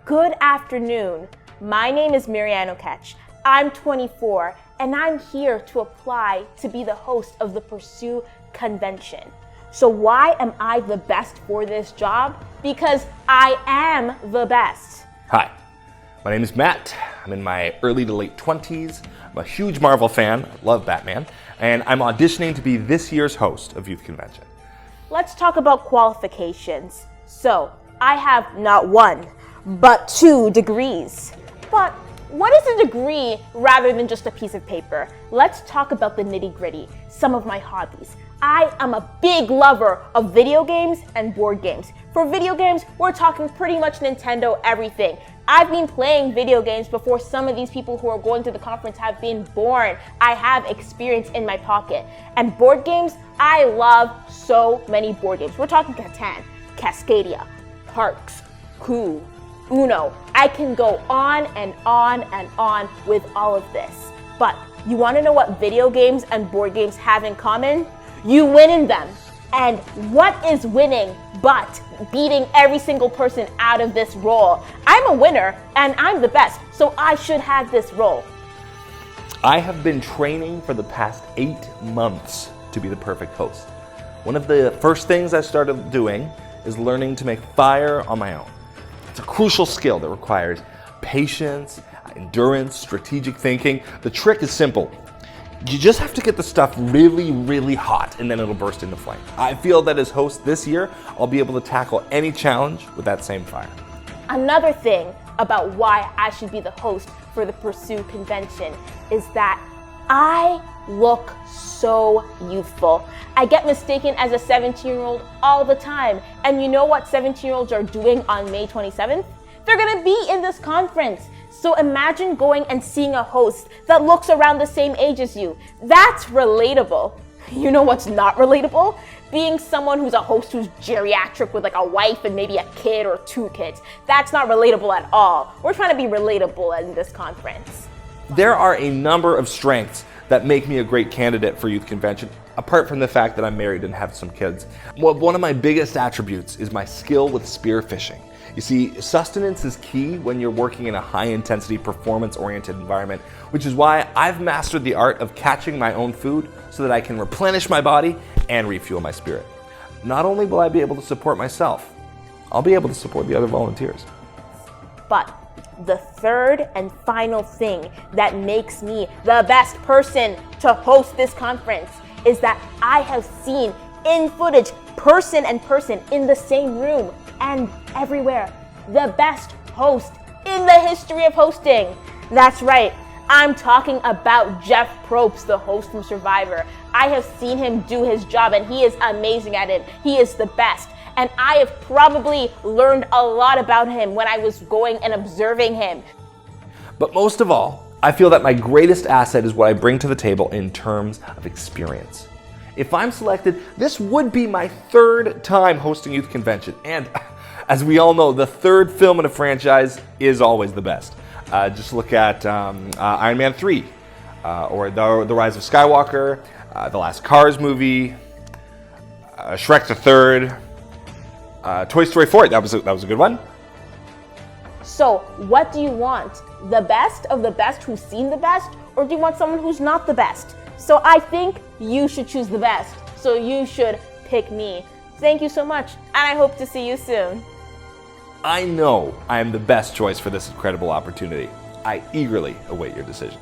Good afternoon. My name is Marianne Okech. I'm 24, and I'm here to apply to be the host of the Pursue Convention. So why am I the best for this job? Because I am the best. Hi, my name is Matt. I'm in my early to late 20s. I'm a huge Marvel fan, love Batman, and I'm auditioning to be this year's host of Youth Convention. Let's talk about qualifications. So, I have not one, but 2 degrees. But what is a degree rather than just a piece of paper? Let's talk about the nitty-gritty, some of my hobbies. I am a big lover of video games and board games. For video games, we're talking pretty much Nintendo everything. I've been playing video games before some of these people who are going to the conference have been born. I have experience in my pocket. And board games, I love so many board games. We're talking Catan, Cascadia, Parks, Coup, Uno. I can go on and on and on with all of this. But you want to know what video games and board games have in common? You win in them. And what is winning but beating every single person out of this role? I'm a winner and I'm the best, so I should have this role. I have been training for the past 8 months to be the perfect host. One of the first things I started doing is learning to make fire on my own. It's a crucial skill that requires patience, endurance, strategic thinking. The trick is simple. You just have to get the stuff really, really hot and then it'll burst into flame. I feel that as host this year, I'll be able to tackle any challenge with that same fire. Another thing about why I should be the host for the Pursue Convention is that I look so youthful. I get mistaken as a 17-year-old all the time. And you know what 17-year-olds are doing on May 27th? They're gonna be in this conference. So imagine going and seeing a host that looks around the same age as you. That's relatable. You know what's not relatable? Being someone who's a host who's geriatric with like a wife and maybe a kid or 2 kids. That's not relatable at all. We're trying to be relatable in this conference. There are a number of strengths that make me a great candidate for Youth Convention, apart from the fact that I'm married and have some kids. One of my biggest attributes is my skill with spear fishing. You see, sustenance is key when you're working in a high-intensity, performance-oriented environment, which is why I've mastered the art of catching my own food so that I can replenish my body and refuel my spirit. Not only will I be able to support myself, I'll be able to support the other volunteers. But the third and final thing that makes me the best person to host this conference is that I have seen in footage, person and person in the same room and everywhere, the best host in the history of hosting. That's right, I'm talking about Jeff Probst, the host from Survivor. I have seen him do his job and he is amazing at it. He is the best. And I have probably learned a lot about him when I was going and observing him. But most of all, I feel that my greatest asset is what I bring to the table in terms of experience. If I'm selected, this would be my 3rd time hosting Youth Convention. And as we all know, the 3rd film in a franchise is always the best. Just look at Iron Man 3, or the Rise of Skywalker, the last Cars movie, Shrek the 3rd, Toy Story 4, that was a good one. So what do you want? The best of the best who's seen the best? Or do you want someone who's not the best? So I think you should choose the best. So you should pick me. Thank you so much, and I hope to see you soon. I know I am the best choice for this incredible opportunity. I eagerly await your decision.